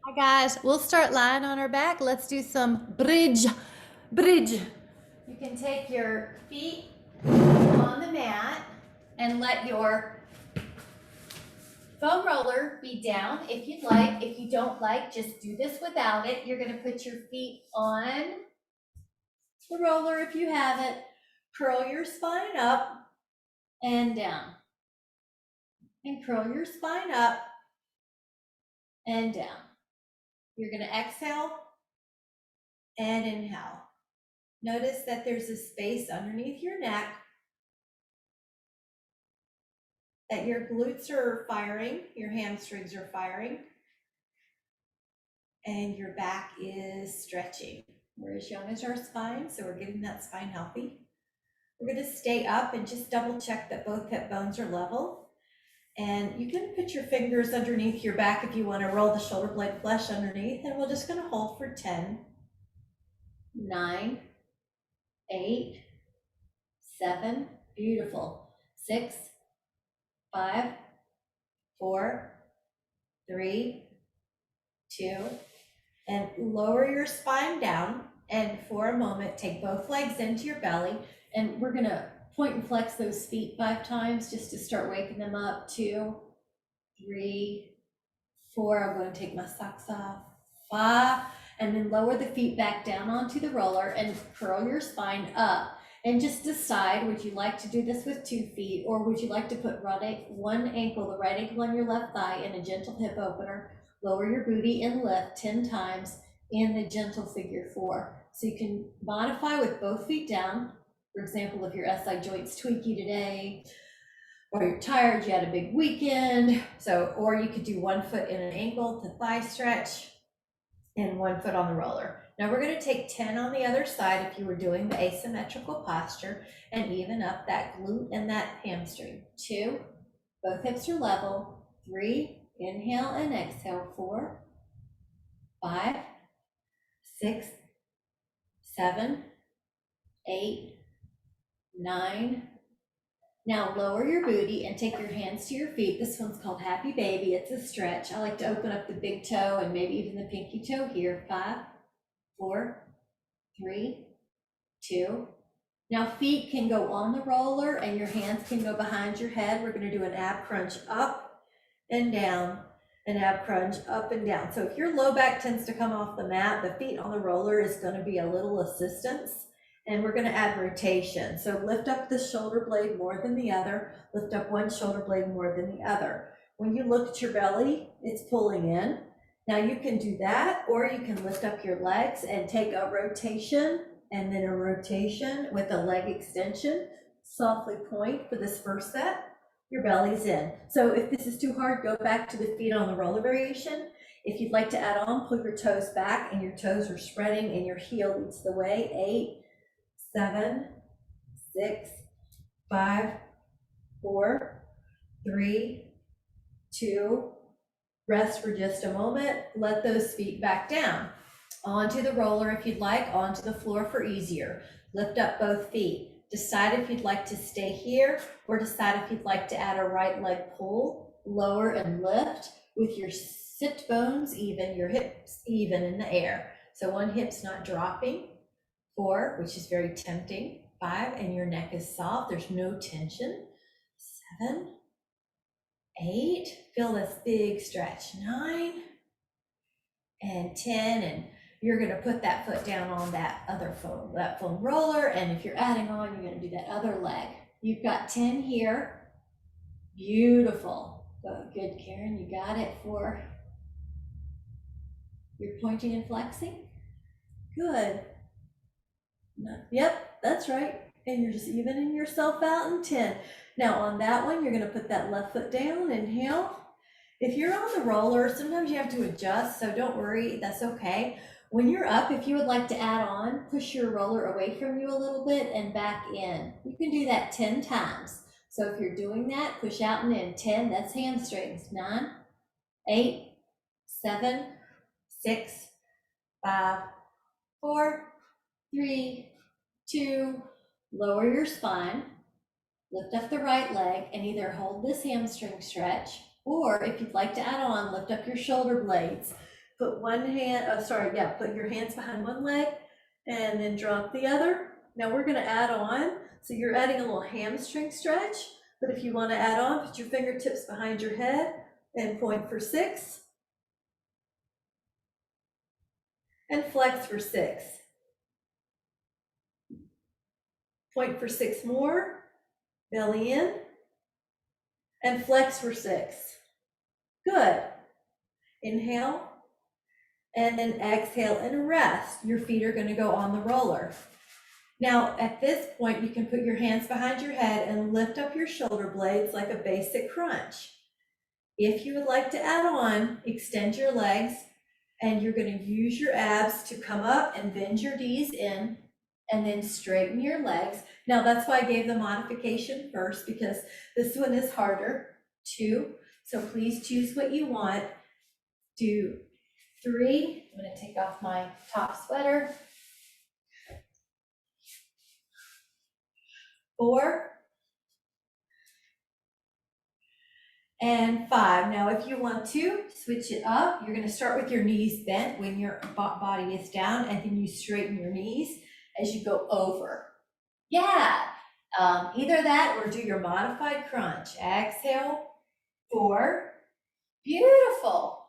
Hi guys, we'll start lying on our back. Let's do some bridge. Bridge. You can take your feet on the mat and let your foam roller be down if you'd like. If you don't like, just do this without it. You're going to put your feet on the roller if you have it. Curl your spine up and down. And curl your spine up and down. You're going to exhale and inhale. Notice that there's a space underneath your neck, that your glutes are firing, your hamstrings are firing, and your back is stretching. We're as young as our spine, so we're getting that spine healthy. We're going to stay up and just double check that both hip bones are level. And you can put your fingers underneath your back if you want to roll the shoulder blade flesh underneath, and we're just going to hold for 10, 9, 8, 7, beautiful, 6, 5, 4, 3, 2, and lower your spine down. And for a moment, take both legs into your belly. And we're gonna point and flex those feet 5 times just to start waking them up. 2, 3, 4. I'm going to take my socks off. 5, and then lower the feet back down onto the roller and curl your spine up. And just decide, would you like to do this with 2 feet, or would you like to put one ankle, the right ankle on your left thigh, in a gentle hip opener, lower your booty and lift 10 times in the gentle figure 4. So you can modify with both feet down. For example, if your SI joint's tweaky today, or you're tired, you had a big weekend. So, or you could do 1 foot in an ankle to thigh stretch and 1 foot on the roller. Now we're going to take 10 on the other side if you were doing the asymmetrical posture, and even up that glute and that hamstring. 2, both hips are level. 3, inhale and exhale. 4, 5, 6, 7, 8, 9. Now lower your booty and take your hands to your feet. This one's called Happy Baby. It's a stretch. I like to open up the big toe and maybe even the pinky toe here. 5, 4, 3, 2. Now feet can go on the roller and your hands can go behind your head. We're going to do an ab crunch up and down, an ab crunch up and down. So if your low back tends to come off the mat, the feet on the roller is going to be a little assistance. And we're going to add rotation. So lift up the shoulder blade more than the other. Lift up one shoulder blade more than the other. When you look at your belly, it's pulling in. Now you can do that, or you can lift up your legs and take a rotation and then a rotation with a leg extension. Softly point for this first set. Your belly's in. So if this is too hard, go back to the feet on the roller variation. If you'd like to add on, pull your toes back and your toes are spreading and your heel leads the way. 8, 7, 6, 5, 4, 3, 2. Rest for just a moment. Let those feet back down. Onto the roller if you'd like, onto the floor for easier. Lift up both feet. Decide if you'd like to stay here, or decide if you'd like to add a right leg pull, lower and lift with your sit bones even, your hips even in the air. So one hip's not dropping. 4, which is very tempting. 5, and your neck is soft. There's no tension. 7, 8, feel this big stretch. 9, and 10, and you're going to put that foot down on that other foam roller, and if you're adding on, you're going to do that other leg. You've got 10 here. Beautiful. Good, Karen, you got it. 4. You're pointing and flexing. Good. Yep, that's right. And you're just evening yourself out in 10. Now on that one, you're going to put that left foot down. Inhale. If you're on the roller, sometimes you have to adjust, so don't worry, that's okay. When you're up, if you would like to add on, push your roller away from you a little bit and back in. You can do that 10 times. So if you're doing that, push out and in. 10, that's hamstrings. 9, 8, 7, 6, 5, 4, 3, 2, lower your spine, lift up the right leg, and either hold this hamstring stretch, or if you'd like to add on, lift up your shoulder blades, put one hand, put your hands behind one leg and then drop the other. Now we're gonna add on, so you're adding a little hamstring stretch, but if you wanna add on, put your fingertips behind your head and point for 6. And flex for 6. Point for 6 more, belly in, and flex for 6. Good. Inhale, and then exhale and rest. Your feet are gonna go on the roller. Now, at this point, you can put your hands behind your head and lift up your shoulder blades like a basic crunch. If you would like to add on, extend your legs, and you're gonna use your abs to come up and bend your knees in, and then straighten your legs. Now, that's why I gave the modification first, because this one is harder too. So please choose what you want. Do 3. I'm gonna take off my top sweater. 4. And 5. Now, if you want to switch it up, you're gonna start with your knees bent when your body is down, and then you straighten your knees as you go over. Yeah, either that or do your modified crunch. Exhale, 4. Beautiful.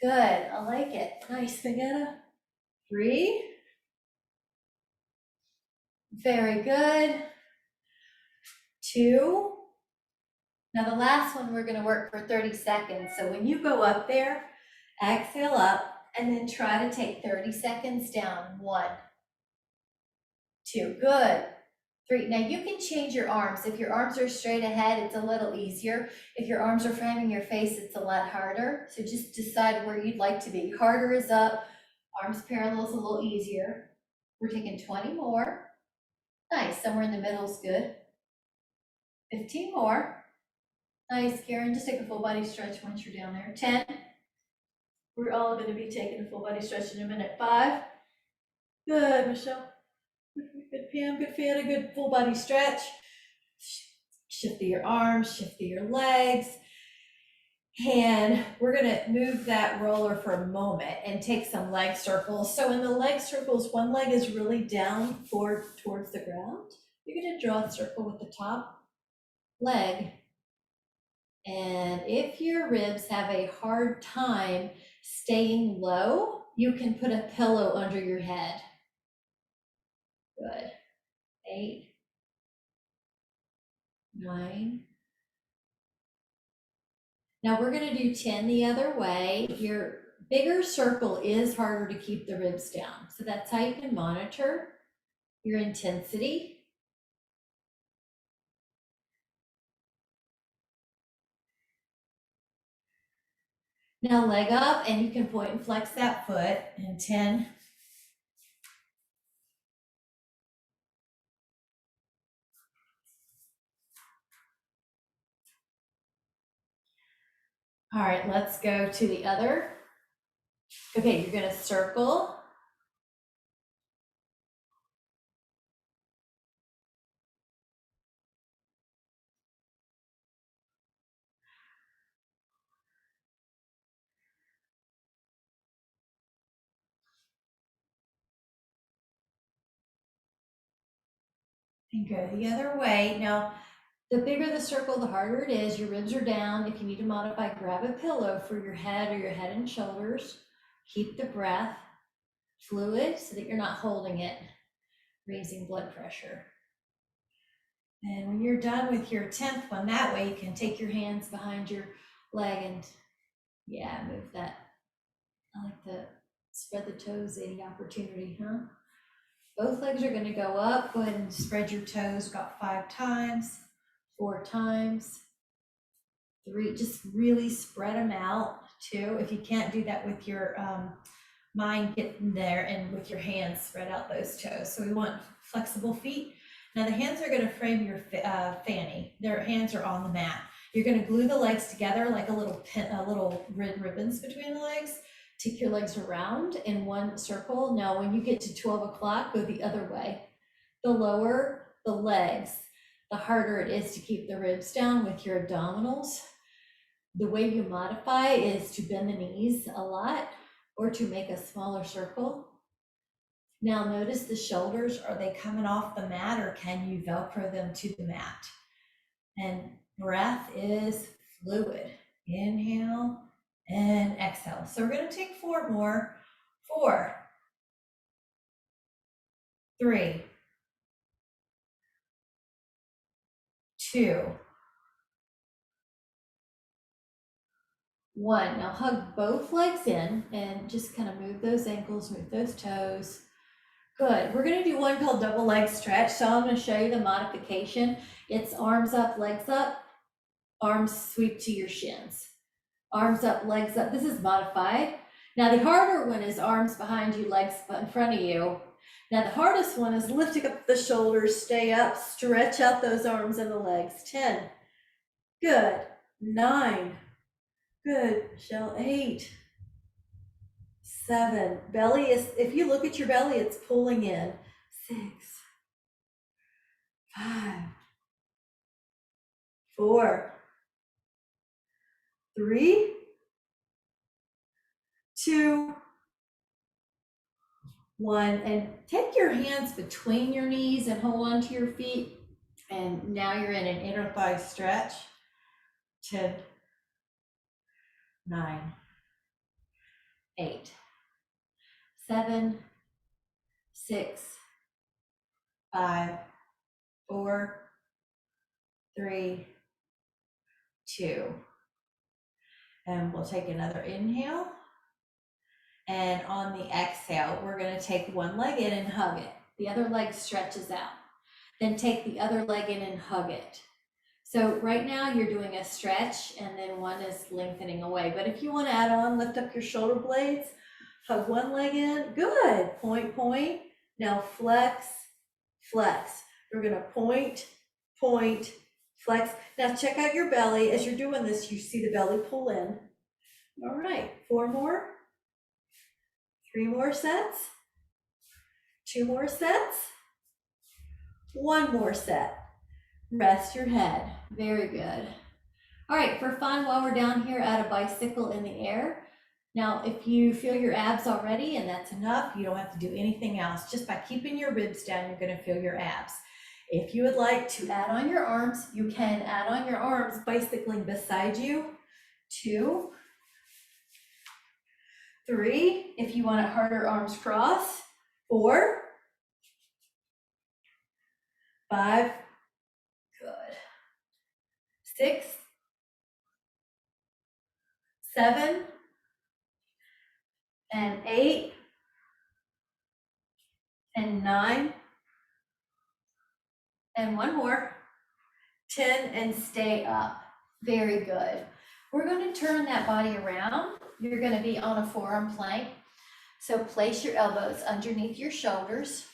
Good, I like it. Nice, Vegeta. 3. Very good. 2. Now the last one, we're gonna work for 30 seconds. So when you go up there, exhale up, and then try to take 30 seconds down. 1, 2, good. 3, now you can change your arms. If your arms are straight ahead, it's a little easier. If your arms are framing your face, it's a lot harder. So just decide where you'd like to be. Harder is up, arms parallel is a little easier. We're taking 20 more. Nice, somewhere in the middle is good. 15 more. Nice, Karen, just take a full body stretch once you're down there. 10. We're all gonna be taking a full body stretch in a minute. 5. Good, Michelle. Good, Pam, good, Fiona, good full body stretch. Shift through your arms, shift through your legs. And we're gonna move that roller for a moment and take some leg circles. So in the leg circles, one leg is really down forward towards the ground. You're gonna draw a circle with the top leg. And if your ribs have a hard time staying low, you can put a pillow under your head. Good. 8, 9. Now we're gonna do 10 the other way. Your bigger circle is harder to keep the ribs down. So that's how you can monitor your intensity. Now leg up, and you can point and flex that foot in 10. All right, let's go to the other. Okay, you're gonna circle. And go the other way. Now, the bigger the circle, the harder it is. Your ribs are down. If you need to modify, grab a pillow for your head or your head and shoulders. Keep the breath fluid so that you're not holding it, raising blood pressure. And when you're done with your 10th one, that way you can take your hands behind your leg and yeah, move that. I like the spread the toes, any opportunity, huh? Both legs are gonna go up. Go ahead and spread your toes about 5 times, 4 times, 3, just really spread them out too. If you can't do that with your mind, get in there and with your hands spread out those toes. So we want flexible feet. Now the hands are gonna frame your fanny. Their hands are on the mat. You're gonna glue the legs together like a little red ribbons between the legs. Take your legs around in one circle. Now, when you get to 12 o'clock, go the other way. The lower the legs, the harder it is to keep the ribs down with your abdominals. The way you modify is to bend the knees a lot or to make a smaller circle. Now notice the shoulders, are they coming off the mat or can you Velcro them to the mat? And breath is fluid. Inhale and exhale. So we're going to take 4 more. 4, 3, 2, 1. Now hug both legs in and just kind of move those ankles, move those toes. Good. We're going to do one called double leg stretch. So I'm going to show you the modification. It's arms up, legs up, arms sweep to your shins. Arms up, legs up. This is modified. Now the harder one is arms behind you, legs in front of you. Now the hardest one is lifting up the shoulders, stay up, stretch out those arms and the legs. 10. Good. 9. Good. Shell 8. 7. Belly is, if you look at your belly, it's pulling in. 6. 5. 4. 3. 2. 1. And take your hands between your knees and hold on to your feet. And now you're in an inner thigh stretch. 10. 9. 8. 7. 6. 5. 4. 3. 2. And we'll take another inhale. And on the exhale, we're going to take one leg in and hug it. The other leg stretches out. Then take the other leg in and hug it. So right now you're doing a stretch and then one is lengthening away. But if you want to add on, lift up your shoulder blades, hug one leg in. Good. Point, point. Now flex, flex. We're going to point, point, flex. Now check out your belly. As you're doing this, you see the belly pull in. All right. 4 more. 3 more sets. 2 more sets. 1 more set. Rest your head. Very good. All right, for fun, while we're down here, add a bicycle in the air. Now, if you feel your abs already and that's enough, you don't have to do anything else. Just by keeping your ribs down, you're going to feel your abs. If you would like to add on your arms, you can add on your arms bicycling beside you. 2, 3, if you want it harder, arms cross. 4, 5, good. 6, 7, and 8, and 9, and 1 more, 10, and stay up. Very good. We're going to turn that body around. You're going to be on a forearm plank. So place your elbows underneath your shoulders.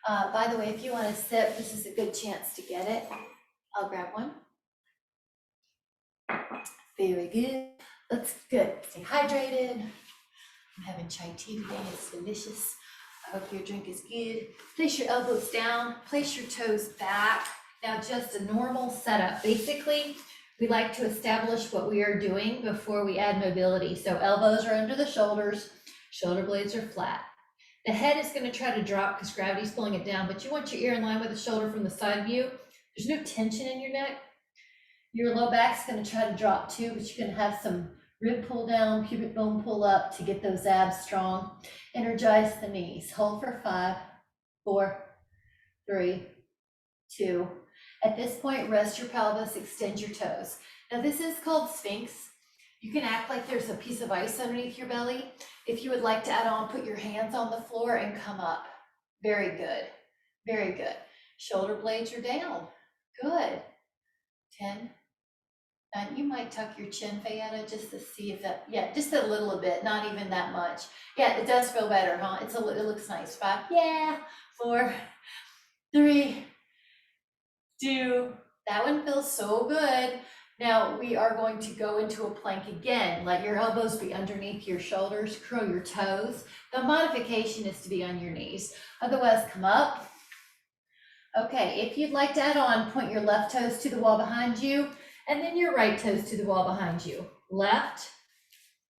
By the way, if you want to sip, this is a good chance to get it. I'll grab one. Very good. That's good. Stay hydrated. I'm having chai tea today. It's delicious. I hope your drink is good. Place your elbows down. Place your toes back. Now, just a normal setup. Basically, we like to establish what we are doing before we add mobility. So elbows are under the shoulders. Shoulder blades are flat. The head is going to try to drop because gravity's pulling it down, but you want your ear in line with the shoulder from the side view. There's no tension in your neck. Your low back's going to try to drop too, but you're going to have some rib pull down, pubic bone pull up to get those abs strong. Energize the knees. Hold for 5, 4, 3, 2. At this point, rest your pelvis, extend your toes. Now this is called Sphinx. You can act like there's a piece of ice underneath your belly. If you would like to add on, put your hands on the floor and come up. Very good. Very good. Shoulder blades are down. Good. 10. And you might tuck your chin, Fayetta, just to see if that, yeah, just a little bit, not even that much. Yeah, it does feel better, huh? It looks nice. 5, yeah, 4, 3, 2. That one feels so good. Now we are going to go into a plank again. Let your elbows be underneath your shoulders, curl your toes. The modification is to be on your knees. Otherwise, come up. Okay, if you'd like to add on, point your left toes to the wall behind you, and then your right toes to the wall behind you. Left,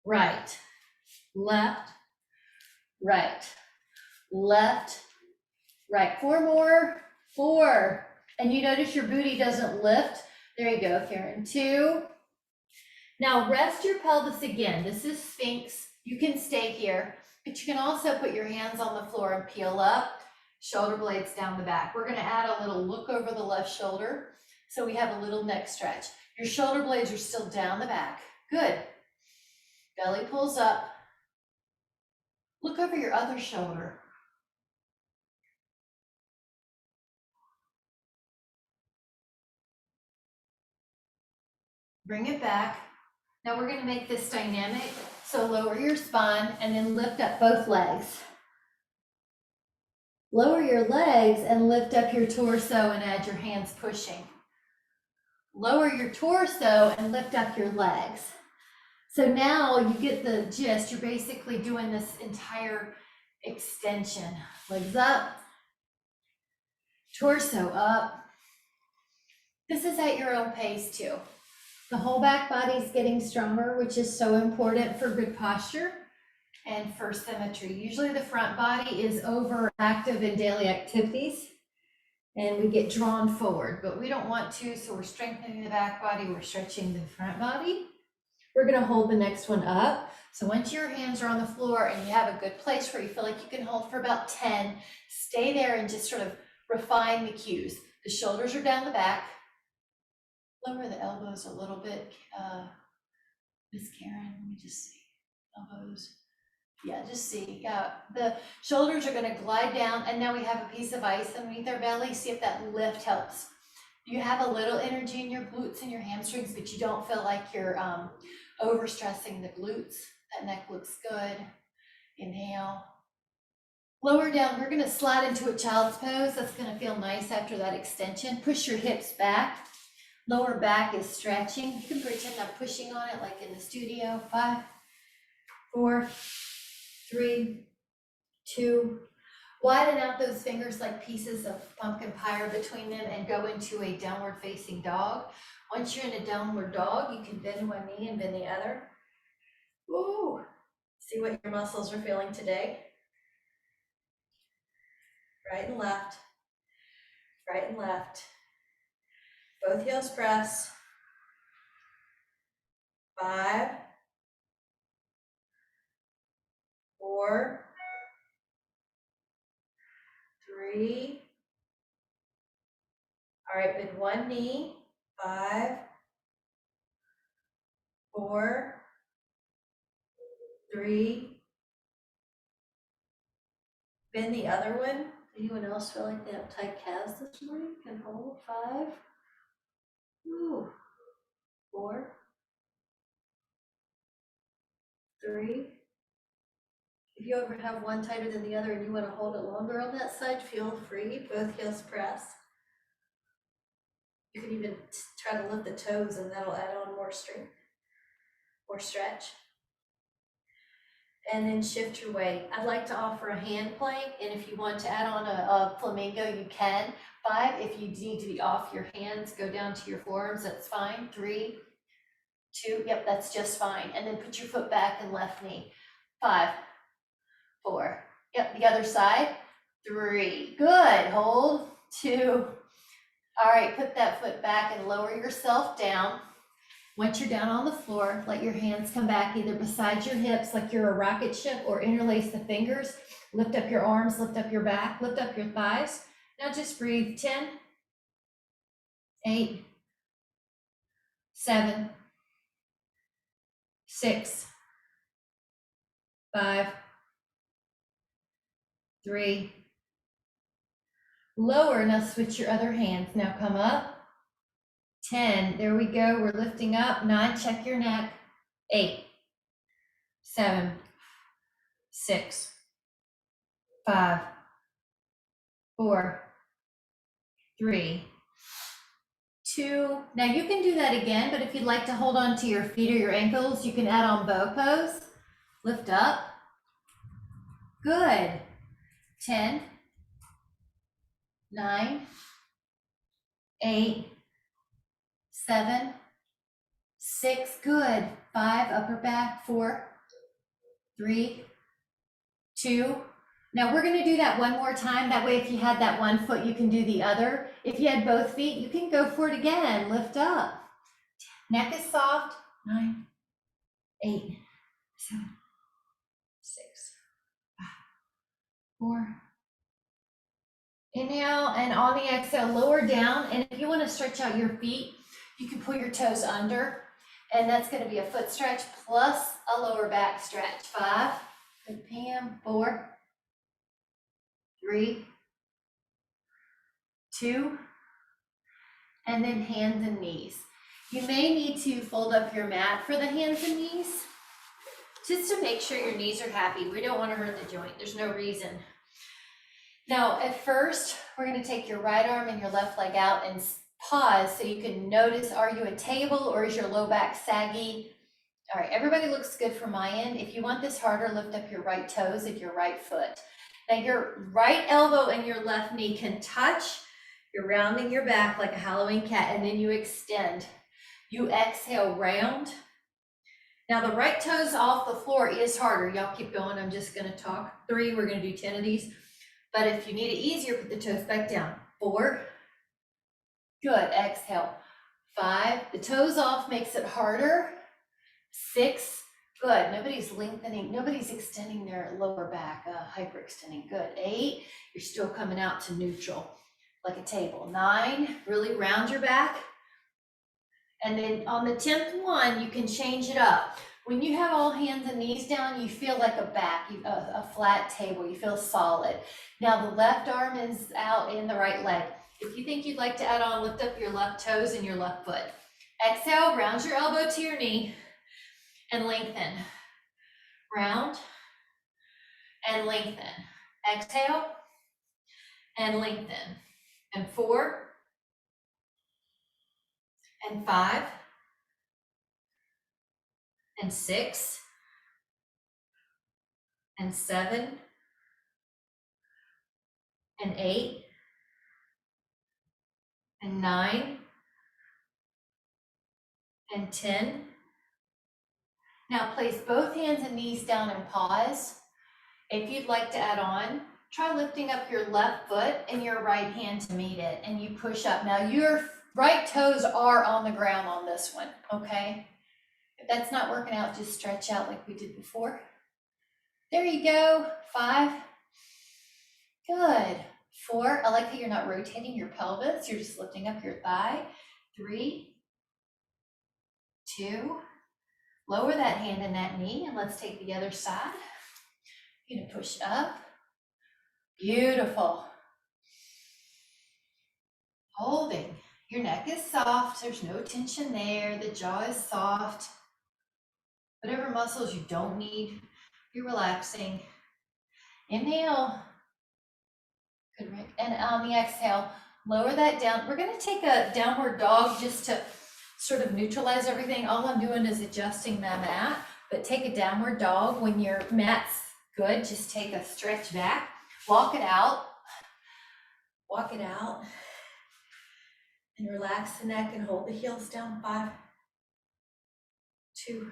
right, left, right, left, right. 4 more, 4. And you notice your booty doesn't lift. There you go, Karen. 2. Now rest your pelvis again. This is Sphinx. You can stay here, but you can also put your hands on the floor and peel up, shoulder blades down the back. We're gonna add a little look over the left shoulder. So we have a little neck stretch. Your shoulder blades are still down the back. Good. Belly pulls up. Look over your other shoulder. Bring it back. Now we're gonna make this dynamic. So lower your spine and then lift up both legs. Lower your legs and lift up your torso and add your hands pushing. Lower your torso and lift up your legs. So now you get the gist. You're basically doing this entire extension. Legs up, torso up. This is at your own pace too. The whole back body is getting stronger, which is so important for good posture and for symmetry. Usually the front body is overactive in daily activities and we get drawn forward, but we don't want to, so we're strengthening the back body, we're stretching the front body. We're gonna hold the next one up. So once your hands are on the floor and you have a good place where you feel like you can hold for about 10, stay there and just sort of refine the cues. The shoulders are down the back. Lower the elbows a little bit, Miss Karen, let me just see, elbows. Yeah, just see, yeah, the shoulders are gonna glide down and now we have a piece of ice underneath our belly. See if that lift helps. You have a little energy in your glutes and your hamstrings, but you don't feel like you're overstressing the glutes. That neck looks good. Inhale. Lower down, we're gonna slide into a child's pose. That's gonna feel nice after that extension. Push your hips back. Lower back is stretching. You can pretend I'm pushing on it like in the studio. 5, 4, 3, 2. Widen out those fingers like pieces of pumpkin pie between them and go into a downward facing dog. Once you're in a downward dog, you can bend one knee and bend the other. Ooh, see what your muscles are feeling today. Right and left, right and left. Both heels press. 5, 4, 3. All right, bend one knee. 5, 4, 3. Bend the other one. Anyone else feel like they have tight calves this morning? Can hold. 5. Ooh. 4, 3. If you ever have one tighter than the other and you want to hold it longer on that side, feel free. Both heels press. You can even try to lift the toes and that'll add on more strength, more stretch. And then shift your weight. I'd like to offer a hand plank, and if you want to add on a flamingo, you can. 5, if you need to be off your hands, go down to your forearms, that's fine. 3, 2, yep, that's just fine. And then put your foot back and left knee. 5, 4, yep, the other side. 3, good, hold. 2, all right, put that foot back and lower yourself down. Once you're down on the floor, let your hands come back either beside your hips like you're a rocket ship or interlace the fingers. Lift up your arms, lift up your back, lift up your thighs. Now just breathe. 10, 8, 7, 6, 5, 3. Lower, now switch your other hands. Now come up. 10, there we go, we're lifting up. 9, check your neck. 8, 7, 6, 5, 4, 3, 2. Now you can do that again, but if you'd like to hold on to your feet or your ankles, you can add on bow pose. Lift up. Good. 10, 9, 8, 7, 6. Good. 5, upper back. 4, 3, 2. Now we're gonna do that one more time. That way, if you had that one foot, you can do the other. If you had both feet, you can go for it again. Lift up. Neck is soft. 9, 8, 7, 6, 5, 4. Inhale, and on the exhale, lower down. And if you want to stretch out your feet, you can put your toes under. And that's going to be a foot stretch plus a lower back stretch. 5, good Pam, 4, 3, 2, and then hands and knees. You may need to fold up your mat for the hands and knees, just to make sure your knees are happy. We don't want to hurt the joint. There's no reason. Now, at first, we're going to take your right arm and your left leg out and pause so you can notice, are you a table or is your low back saggy? All right, everybody looks good from my end. If you want this harder, lift up your right toes of your right foot. Now, your right elbow and your left knee can touch. You're rounding your back like a Halloween cat, and then you extend. You exhale, round. Now, the right toes off the floor is harder. Y'all keep going. I'm just going to talk. 3, we're going to do 10 of these. But if you need it easier, put the toes back down. 4, good, exhale. 5, the toes off makes it harder. 6, good, nobody's lengthening, nobody's extending their lower back, hyperextending, good. 8, you're still coming out to neutral, like a table. 9, really round your back. And then on the 10th one, you can change it up. When you have all hands and knees down, you feel like a back, a flat table, you feel solid. Now the left arm is out in the right leg. If you think you'd like to add on, lift up your left toes and your left foot. Exhale, round your elbow to your knee and lengthen. Round and lengthen. Exhale and lengthen. And 4 and 5 and 6 and 7 and 8 and 9 and 10. Now place both hands and knees down and pause. If you'd like to add on, try lifting up your left foot and your right hand to meet it, and you push up. Now your right toes are on the ground on this one, okay? If that's not working out, just stretch out like we did before. There you go. 5, good. 4, I like how you're not rotating your pelvis, you're just lifting up your thigh. 3, 2, lower that hand and that knee, and let's take the other side. You're gonna push up. Beautiful. Holding. Your neck is soft, there's no tension there, the jaw is soft. Whatever muscles you don't need, you're relaxing. Inhale. Good, Rick. And on the exhale, lower that down. We're gonna take a downward dog just to sort of neutralize everything. All I'm doing is adjusting my mat, but take a downward dog. When your mat's good, just take a stretch back, walk it out, and relax the neck and hold the heels down. 5, 2.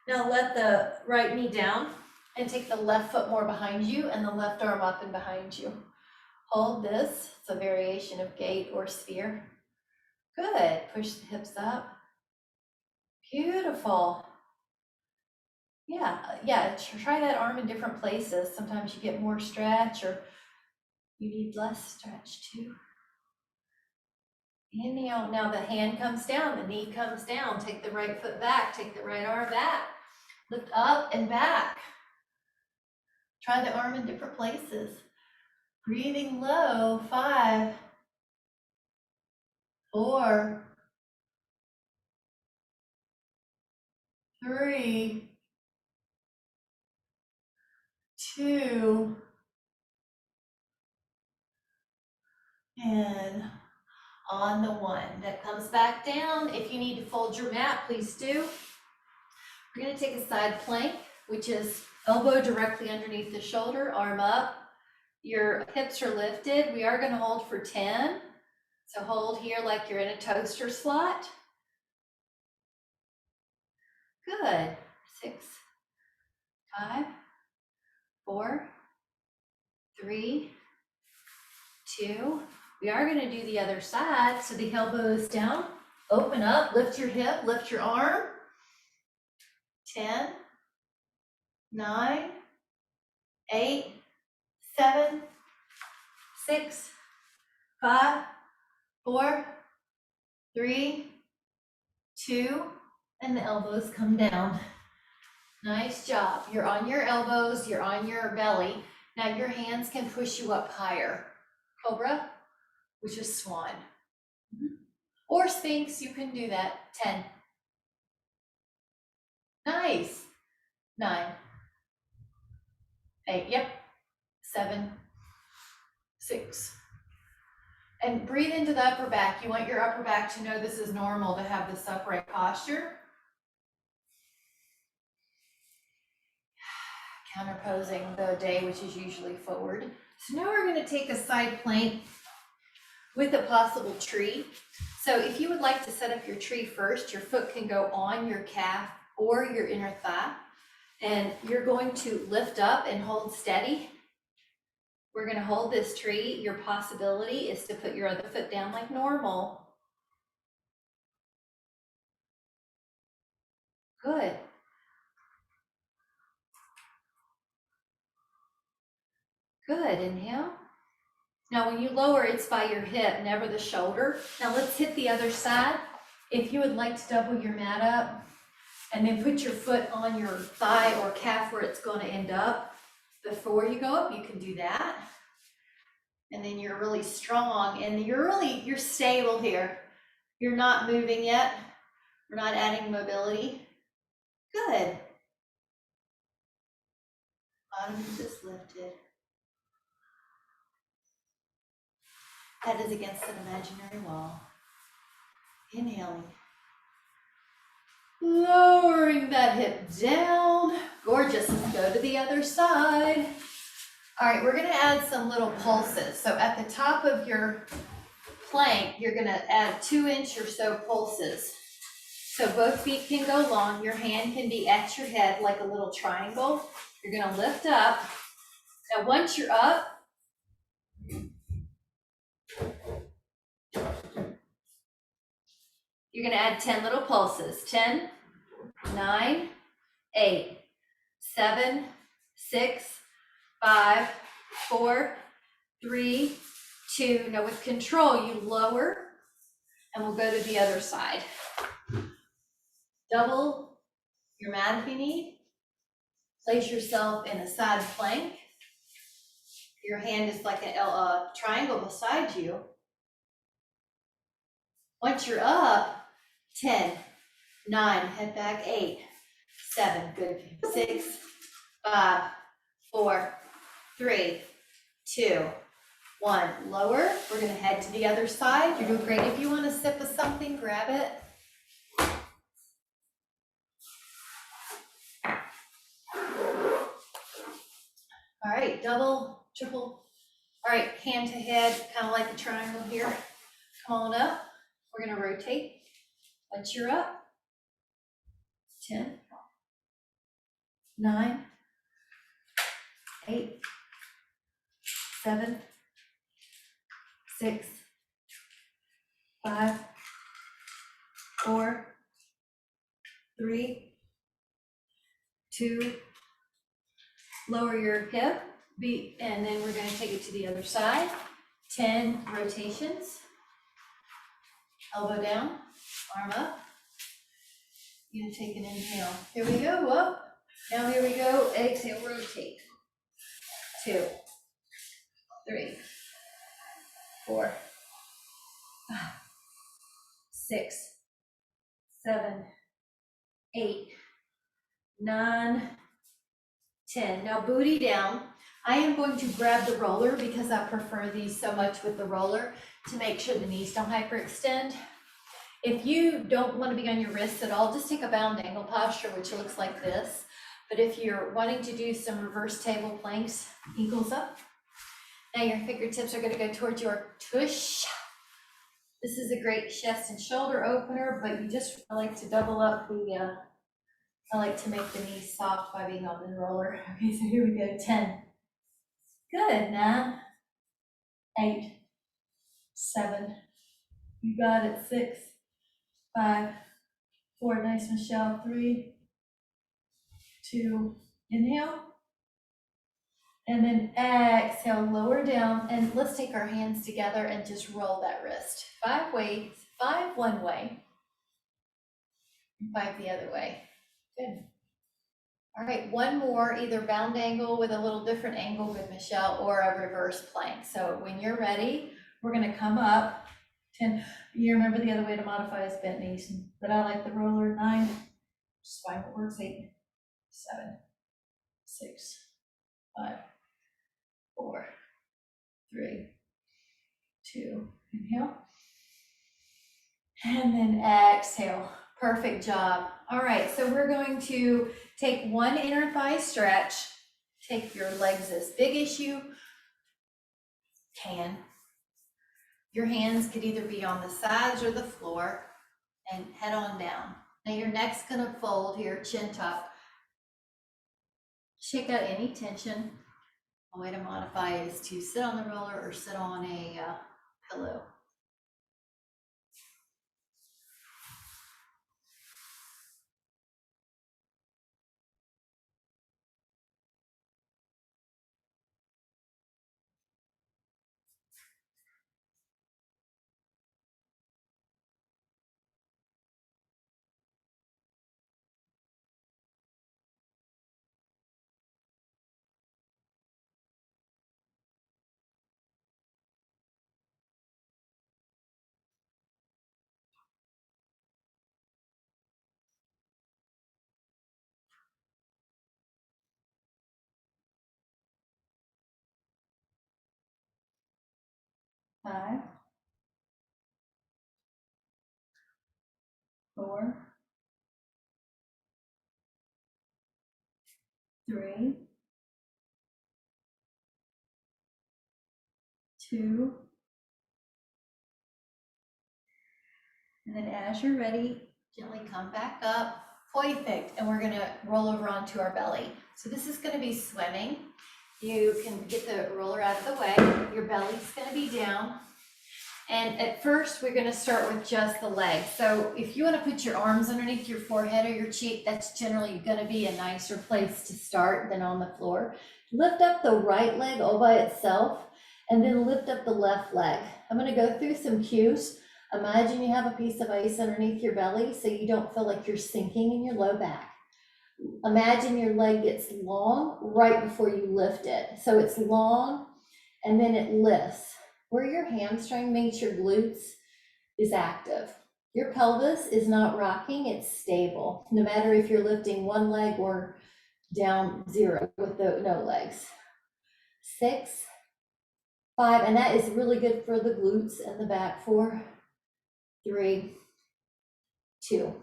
Now let the right knee down and take the left foot more behind you and the left arm up and behind you. Hold this. It's a variation of gate or sphere. Good. Push the hips up. Beautiful. Yeah, try that arm in different places. Sometimes you get more stretch or you need less stretch too. Inhale, now the hand comes down, the knee comes down. Take the right foot back, take the right arm back. Lift up and back. Try the arm in different places. Breathing low. 5, 4, 3, 2, and on the 1. That comes back down. If you need to fold your mat, please do. We're going to take a side plank, which is elbow directly underneath the shoulder, arm up. Your hips are lifted. We are going to hold for 10. So hold here like you're in a toaster slot. Good. 6, 5, 4, 3, 2. We are going to do the other side. So the elbow is down, open up, lift your hip, lift your arm. 10, 9, 8, 7, 6, 5, 4, 3, 2, and the elbows come down. Nice job. You're on your elbows, you're on your belly. Now your hands can push you up higher. Cobra, which is swan. Or Sphinx, you can do that. 10. Nice. 9, 8, yep. 7, 6. And breathe into the upper back. You want your upper back to know this is normal to have this upright posture. Counterposing the day, which is usually forward. So now we're going to take a side plank with a possible tree. So if you would like to set up your tree first, your foot can go on your calf or your inner thigh, and you're going to lift up and hold steady. We're going to hold this tree. Your possibility is to put your other foot down like normal. Good. Good. Inhale. Now, when you lower, it's by your hip, never the shoulder. Now let's hit the other side. If you would like to double your mat up and then put your foot on your thigh or calf where it's going to end up, before you go up, you can do that. And then you're really strong and you're stable here. You're not moving yet. We're not adding mobility. Good. Bottom just lifted. Head is against an imaginary wall. Inhaling. Lowering that hip down. Gorgeous. Let's go to the other side. All right, we're going to add some little pulses. So at the top of your plank, you're going to add 2-inch or so pulses. So both feet can go long. Your hand can be at your head like a little triangle. You're going to lift up. Now, once you're up, you're going to add 10 little pulses. 10, 9, 8, 7, 6, 5, 4, 3, 2. Now with control, you lower, and we'll go to the other side. Double your mat if you need. Place yourself in a side plank. Your hand is like a triangle beside you. Once you're up, 10, 9, head back, 8, 7, good, 6, 5, 4, 3, 2, 1. Lower. We're going to head to the other side. You're doing great. If you want a sip of something, grab it. All right, double, triple. All right, hand to head, kind of like a triangle here. Come on up. We're going to rotate. Once you're up, 10, 9, 8, 7, 6, 5, 4, 3, 2, lower your hip, and then we're going to take it to the other side. 10 rotations. Elbow down, arm up. You're going to take an inhale. Here we go, up. Now here we go, exhale, rotate. 2, 3, 4, 5, 6, 7, 8, 9, 10. Now booty down. I am going to grab the roller because I prefer these so much with the roller to make sure the knees don't hyperextend. If you don't want to be on your wrists at all, just take a bound angle posture, which looks like this. But if you're wanting to do some reverse table planks, ankles up. Now your fingertips are going to go towards your tush. This is a great chest and shoulder opener, but you just like to double up the I like to make the knees soft by being on the roller. Okay, so here we go, 10. Good, 9, 8, 7. You got it, 6, 5, 4. Nice, Michelle. 3, 2. Inhale. And then exhale, lower down. And let's take our hands together and just roll that wrist. 5 ways, 5 one way, and 5 the other way. Good. All right, one more, either bound angle with a little different angle with Michelle or a reverse plank. So when you're ready, we're gonna come up 10. You remember the other way to modify is bent knees, but I like the roller. 9, spine works. 8, 7, 6, 5, 4, 3, 2. Inhale. And then exhale. Perfect job. All right, so we're going to take one inner thigh stretch. Take your legs as big as you can. Your hands could either be on the sides or the floor, and head on down. Now your neck's gonna fold here, chin tuck. Shake out any tension. A way to modify is to sit on the roller or sit on a pillow. Five, 4, 3, 2, and then as you're ready, gently come back up. Perfect, and we're gonna roll over onto our belly. So this is gonna be swimming. You can get the roller out of the way. Your belly's gonna be down. And at first, we're gonna start with just the legs. So if you wanna put your arms underneath your forehead or your cheek, that's generally gonna be a nicer place to start than on the floor. Lift up the right leg all by itself, and then lift up the left leg. I'm gonna go through some cues. Imagine you have a piece of ice underneath your belly so you don't feel like you're sinking in your low back. Imagine your leg gets long right before you lift it. So it's long and then it lifts. Where your hamstring meets your glutes is active. Your pelvis is not rocking, it's stable, no matter if you're lifting one leg or down 0 with no legs. 6, 5, and that is really good for the glutes and the back. 4, 3, 2.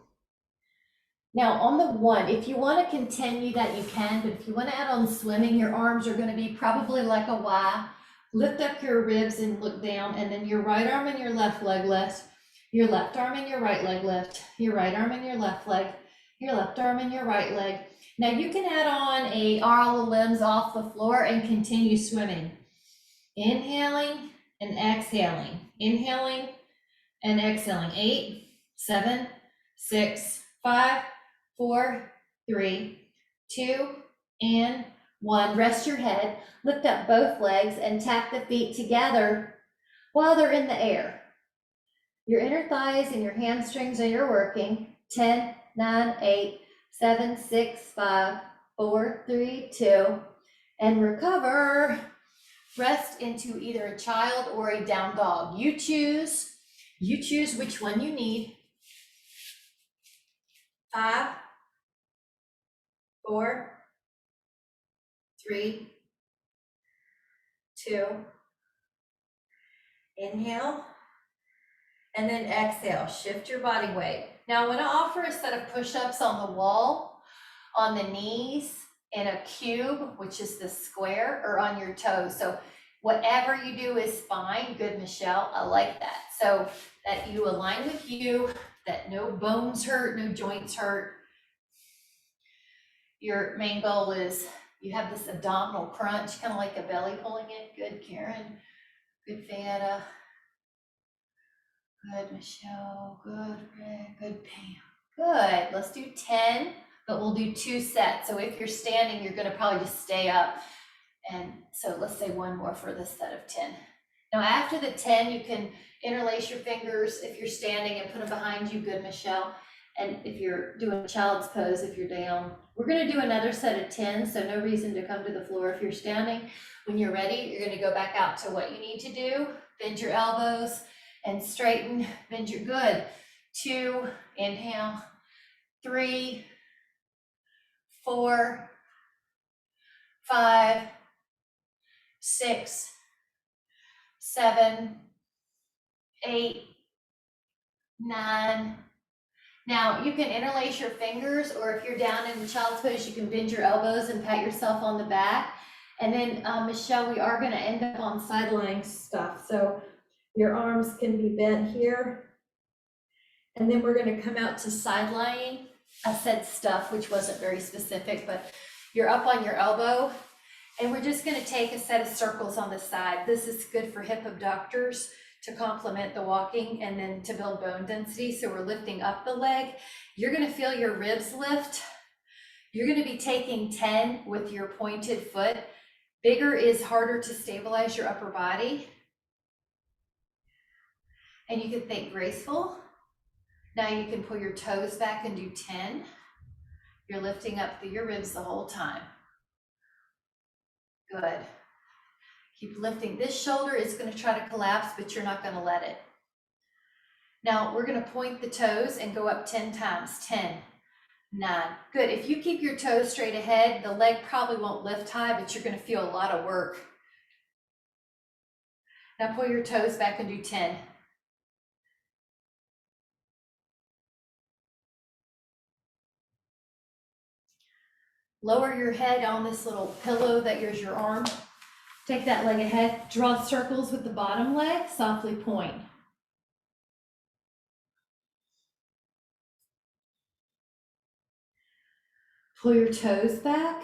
Now on the 1, if you want to continue that, you can, but if you want to add on swimming, your arms are going to be probably like a Y. Lift up your ribs and look down, and then your right arm and your left leg lift, your left arm and your right leg lift, your right arm and your left leg, your left arm and your right leg. Now you can add on all the limbs off the floor and continue swimming. Inhaling and exhaling, inhaling and exhaling. 8, 7, 6, 5, 4, 3, 2, and 1. Rest your head, lift up both legs and tap the feet together while they're in the air. Your inner thighs and your hamstrings are working. 10, 9, 8, 7, 6, 5, 4, 3, 2, and recover. Rest into either a child or a down dog. You choose which one you need. 5, 4, 3, 2. Inhale, and then exhale. Shift your body weight. Now I'm going to offer a set of push-ups on the wall, on the knees, in a cube, which is the square, or on your toes. So whatever you do is fine. Good, Michelle. I like that. So that you align with you, that no bones hurt, no joints hurt. Your main goal is you have this abdominal crunch, kind of like a belly pulling in. Good, Karen. Good, Fanta. Good, Michelle. Good, Rick. Good, Pam. Good. Let's do 10, but we'll do 2 sets. So if you're standing, you're going to probably just stay up. And so let's say 1 more for this set of 10. Now, after the 10, you can interlace your fingers if you're standing and put them behind you. Good, Michelle. And if you're doing child's pose, if you're down, we're going to do another set of 10. So no reason to come to the floor if you're standing. When you're ready, you're going to go back out to what you need to do. Bend your elbows and straighten. Bend your good. 2, inhale. 3, 4, 5, 6, 7, 8, 9. Now you can interlace your fingers, or if you're down in the child's pose, you can bend your elbows and pat yourself on the back. And then Michelle, we are going to end up on sideline stuff. So your arms can be bent here. And then we're going to come out to sidelining. I said stuff, which wasn't very specific, but you're up on your elbow. And we're just going to take a set of circles on the side. This is good for hip abductors to complement the walking and then to build bone density. So we're lifting up the leg. You're going to feel your ribs lift. You're going to be taking 10 with your pointed foot. Bigger is harder to stabilize your upper body. And you can think graceful. Now you can pull your toes back and do 10. You're lifting up through your ribs the whole time. Good. Keep lifting. This shoulder is going to try to collapse, but you're not going to let it. Now we're going to point the toes and go up 10 times. 10, 9. Good. If you keep your toes straight ahead, the leg probably won't lift high, but you're going to feel a lot of work. Now pull your toes back and do 10. Lower your head on this little pillow that is your arm. Take that leg ahead, draw circles with the bottom leg, softly point. Pull your toes back.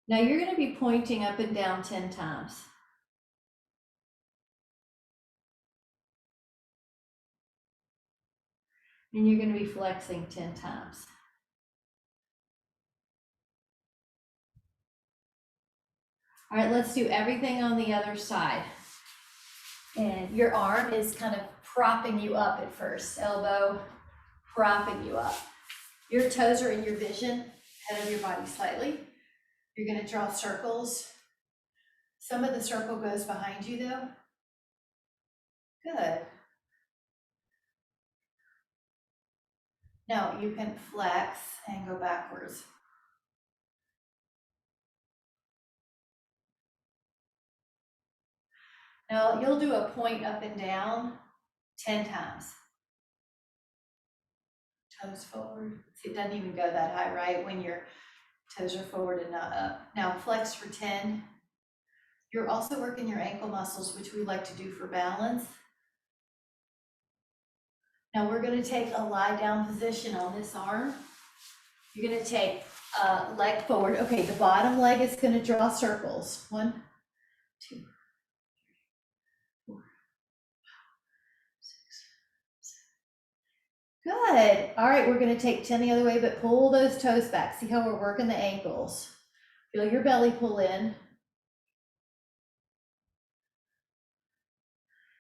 Now you're going to be pointing up and down 10 times. And you're going to be flexing 10 times. All right, let's do everything on the other side. And your arm is kind of propping you up at first. Elbow propping you up. Your toes are in your vision, head of your body slightly. You're going to draw circles. Some of the circle goes behind you though. Good. Now you can flex and go backwards. Now you'll do a point up and down 10 times. Toes forward. See, it doesn't even go that high, right? When your toes are forward and not up. Now flex for 10. You're also working your ankle muscles, which we like to do for balance. Now we're going to take a lie down position on this arm. You're going to take a leg forward. Okay, the bottom leg is going to draw circles. 1, 2, 3, 4, 5, 6, 7. Good. All right, we're going to take 10 the other way, but pull those toes back. See how we're working the ankles. Feel your belly pull in.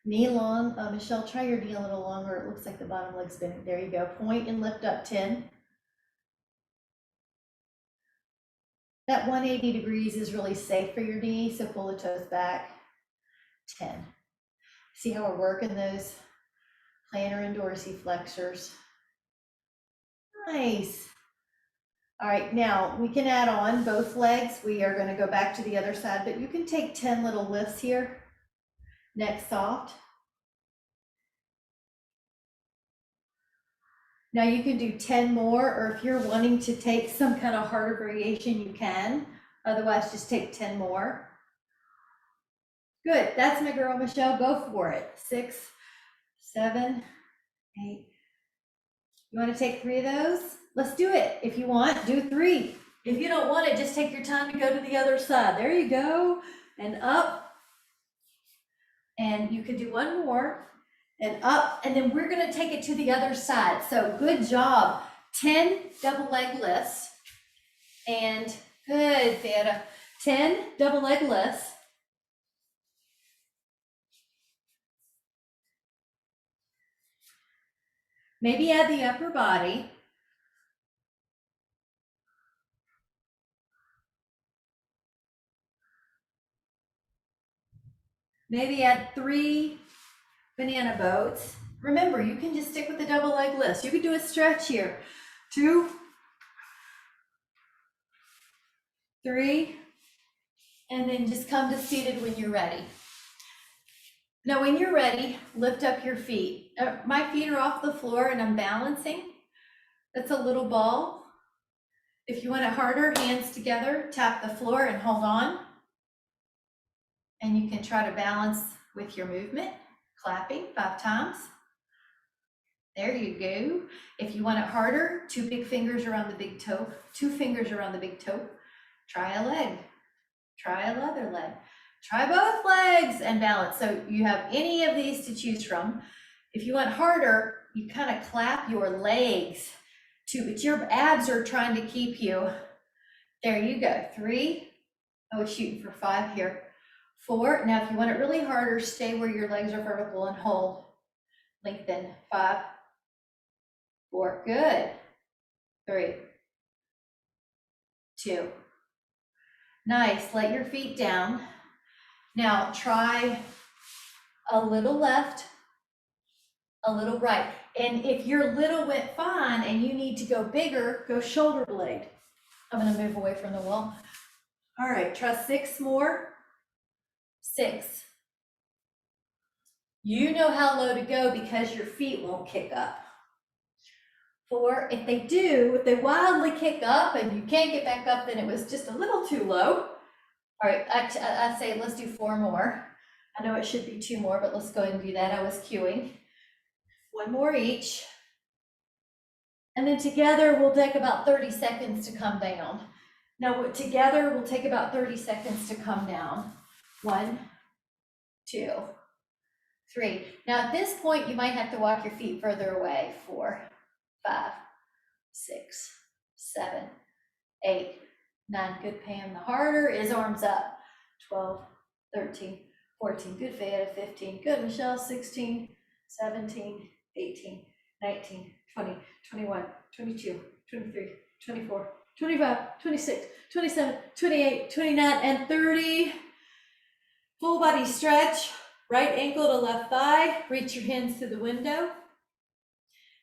Knee long. Michelle, try your knee a little longer. It looks like the bottom leg's bending. There you go. Point and lift up 10. That 180 degrees is really safe for your knee, so pull the toes back. 10. See how we're working those plantar and dorsiflexors. Nice. All right, now we can add on both legs. We are going to go back to the other side, but you can take 10 little lifts here. Neck soft. Now you can do 10 more, or if you're wanting to take some kind of harder variation, you can. Otherwise, just take 10 more. Good, that's my girl, Michelle, go for it. 6, 7, 8. You wanna take 3 of those? Let's do it. If you want, do 3. If you don't want it, just take your time to go to the other side. There you go, and up. And you can do one more, and up, and then we're gonna take it to the other side. So good job. 10 double leg lifts, and good, Theta. 10 double leg lifts. Maybe add the upper body. Maybe add 3 banana boats. Remember, you can just stick with the double leg lifts. You could do a stretch here. 2, 3, and then just come to seated when you're ready. Now, when you're ready, lift up your feet. My feet are off the floor and I'm balancing. That's a little ball. If you want it harder, hands together, tap the floor and hold on. And you can try to balance with your movement, clapping 5 times. There you go. If you want it harder, 2 big fingers around the big toe, 2 fingers around the big toe. Try a leg, try a other leg, try both legs and balance. So you have any of these to choose from. If you want harder, you kind of clap your legs too, but your abs are trying to keep you. There you go. 3. I was shooting for 5 here. 4. Now, if you want it really harder, stay where your legs are vertical and hold. Lengthen. 5, 4. Good. 3, 2. Nice. Let your feet down. Now try a little left, a little right. And if your little went fine and you need to go bigger, go shoulder blade. I'm going to move away from the wall. All right, try 6 more. 6. You know how low to go because your feet won't kick up. 4, if they wildly kick up and you can't get back up, then it was just a little too low. All right, I say let's do 4 more. I know it should be 2 more, but let's go ahead and do that. I was queuing. 1 more each. And then together we'll take about 30 seconds to come down. Now together we'll take about 30 seconds to come down. 1, 2, 3. Now at this point, you might have to walk your feet further away. 4, 5, 6, 7, 8, 9. Good, Pam. The harder is arms up. 12, 13, 14. Good, Veda. 15. Good, Michelle. 16, 17, 18, 19, 20, 21, 22, 23, 24, 25, 26, 27, 28, 29, and 30. Full body stretch. Right ankle to left thigh. Reach your hands to the window.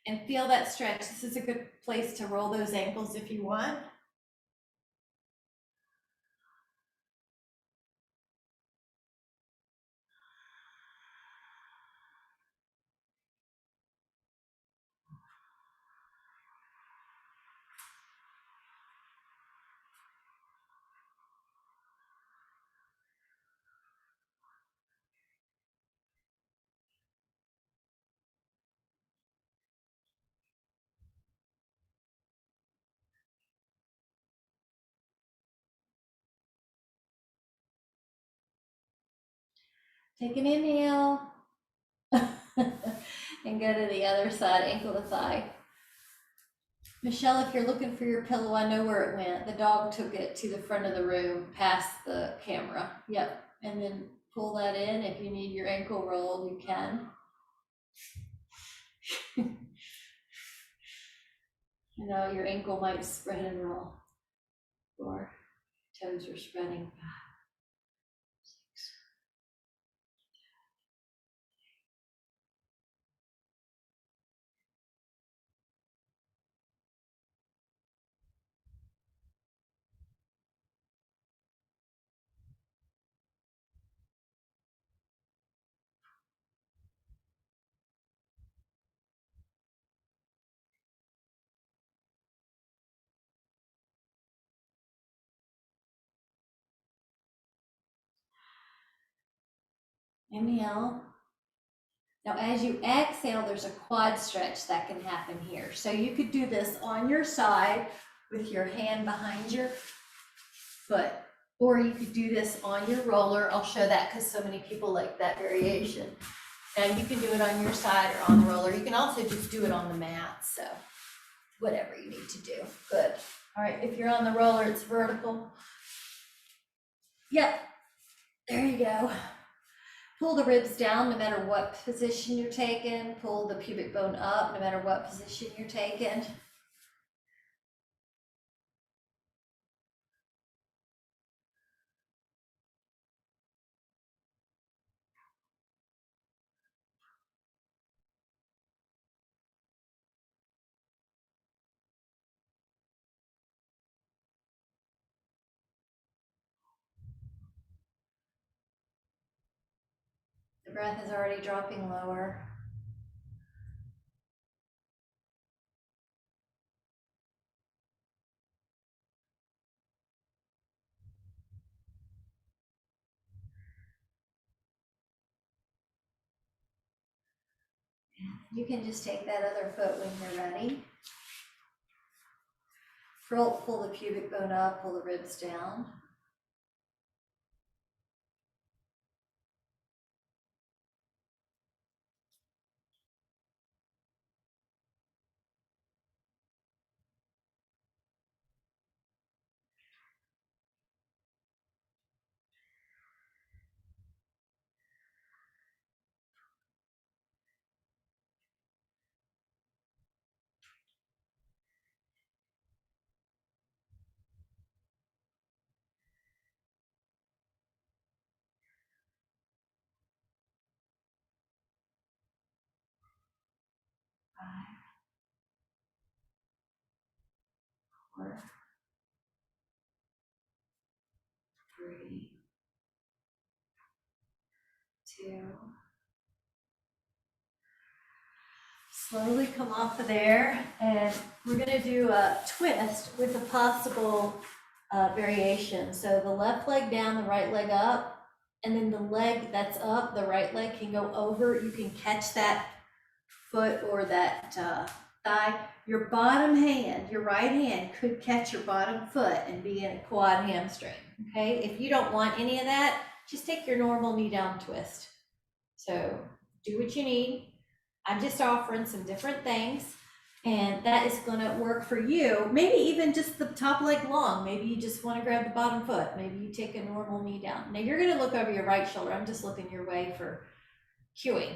And feel that stretch. This is a good place to roll those ankles if you want. Take an inhale. And go to the other side, ankle to thigh. Michelle, if you're looking for your pillow, I know where it went. The dog took it to the front of the room, past the camera. Yep. And then pull that in. If you need your ankle rolled, you can. You know, your ankle might spread and roll. 4, toes are spreading. 5, 6. Inhale. Now, as you exhale, there's a quad stretch that can happen here. So you could do this on your side with your hand behind your foot, or you could do this on your roller. I'll show that because so many people like that variation. And you can do it on your side or on the roller. You can also just do it on the mat. So whatever you need to do. Good. All right, if you're on the roller, it's vertical. Yep, there you go. Pull the ribs down no matter what position you're taking. Pull the pubic bone up no matter what position you're taking. The breath is already dropping lower. You can just take that other foot when you're ready. Pull the pubic bone up, pull the ribs down. Five, 4, 3, 2. Slowly come off of there, and we're going to do a twist with a possible variation. So the left leg down, the right leg up, and then the leg that's up, the right leg can go over. You can catch that foot or that thigh. Your bottom hand, your right hand could catch your bottom foot and be in a quad hamstring, okay? If you don't want any of that, just take your normal knee down twist. So do what you need. I'm just offering some different things, and that is going to work for you. Maybe even just the top leg long. Maybe you just want to grab the bottom foot. Maybe you take a normal knee down. Now you're going to look over your right shoulder. I'm just looking your way for cueing.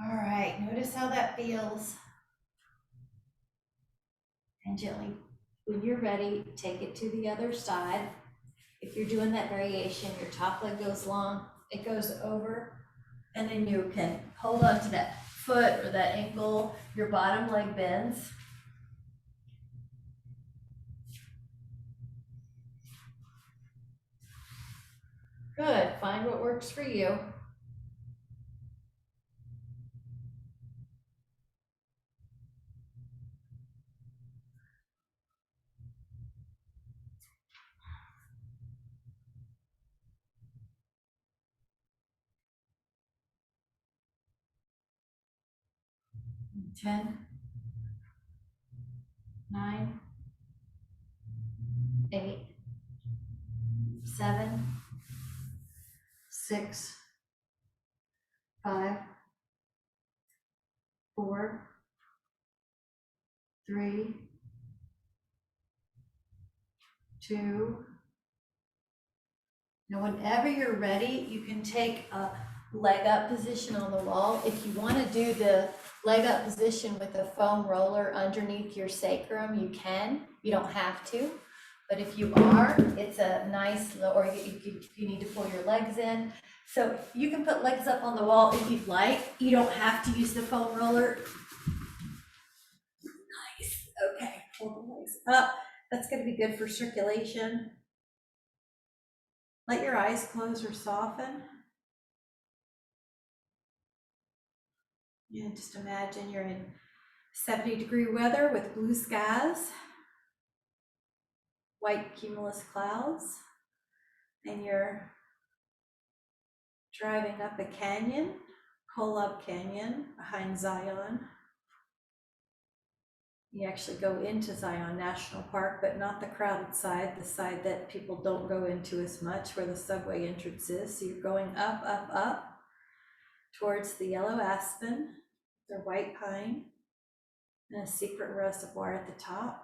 All right, notice how that feels. And gently, when you're ready, take it to the other side. If you're doing that variation, your top leg goes long, it goes over, and then you can hold on to that foot or that ankle, your bottom leg bends. Good, find what works for you. Ten, 9, 8, 7, 6, 5, 4, 3, 2. Now, whenever you're ready, you can take a leg up position on the wall. If you want to do the leg up position with a foam roller underneath your sacrum, you can. You don't have to, but if you are, it's a nice, or you need to pull your legs in. So you can put legs up on the wall if you'd like. You don't have to use the foam roller. Nice. Okay, pull the legs up. That's going to be good for circulation. Let your eyes close or soften. And just imagine you're in 70-degree weather with blue skies, white cumulus clouds, and you're driving up a canyon, Kolob Canyon behind Zion. You actually go into Zion National Park, but not the crowded side, the side that people don't go into as much, where the subway entrance is. So you're going up, up, up towards the yellow aspen, the white pine, and a secret reservoir at the top.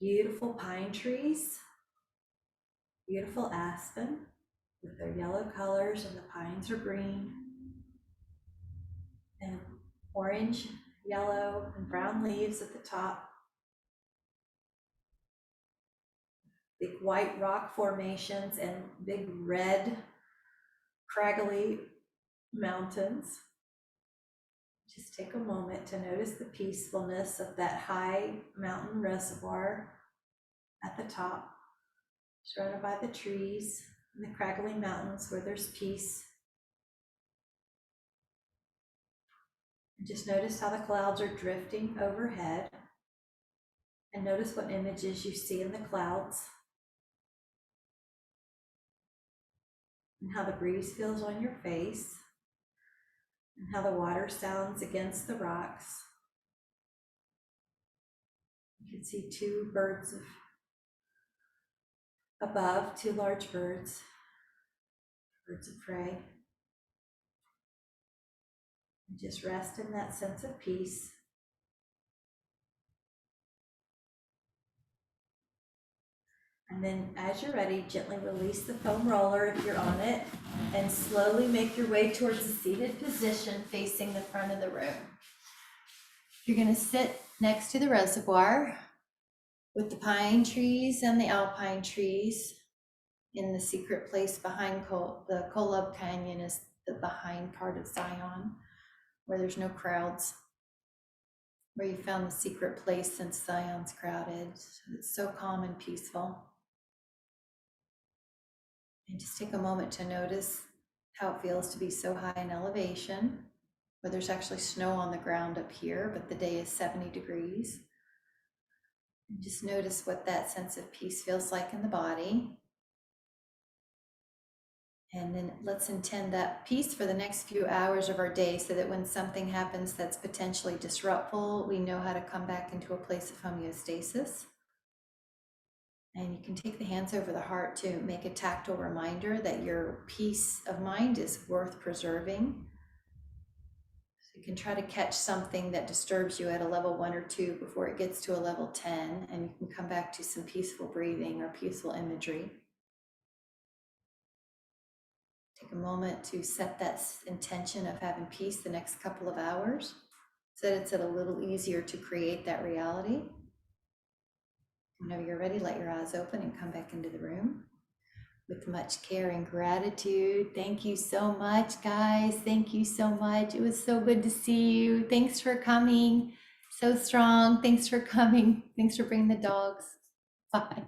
Beautiful pine trees, beautiful aspen with their yellow colors, and the pines are green, and orange, yellow, and brown leaves at the top. Big white rock formations and big red craggly mountains. Just take a moment to notice the peacefulness of that high mountain reservoir at the top, surrounded by the trees and the craggly mountains where there's peace. And just notice how the clouds are drifting overhead, and notice what images you see in the clouds, and how the breeze feels on your face, and how the water sounds against the rocks. You can see two birds above, two large birds, birds of prey. And just rest in that sense of peace. And then as you're ready, gently release the foam roller if you're on it, and slowly make your way towards a seated position facing the front of the room. You're going to sit next to the reservoir with the pine trees and the alpine trees in the secret place behind the Kolob Canyon, is the behind part of Zion, where there's no crowds, where you found the secret place since Zion's crowded. It's so calm and peaceful. And just take a moment to notice how it feels to be so high in elevation, where there's actually snow on the ground up here, but the day is 70 degrees. And just notice what that sense of peace feels like in the body. And then let's intend that peace for the next few hours of our day, so that when something happens that's potentially disruptful, we know how to come back into a place of homeostasis. And you can take the hands over the heart to make a tactile reminder that your peace of mind is worth preserving. So you can try to catch something that disturbs you at a level 1 or 2 before it gets to a level 10, and you can come back to some peaceful breathing or peaceful imagery. Take a moment to set that intention of having peace the next couple of hours, so that it's a little easier to create that reality. Whenever you're ready, let your eyes open and come back into the room with much care and gratitude. Thank you so much, guys. Thank you so much. It was so good to see you. Thanks for coming. So strong. Thanks for coming. Thanks for bringing the dogs. Bye.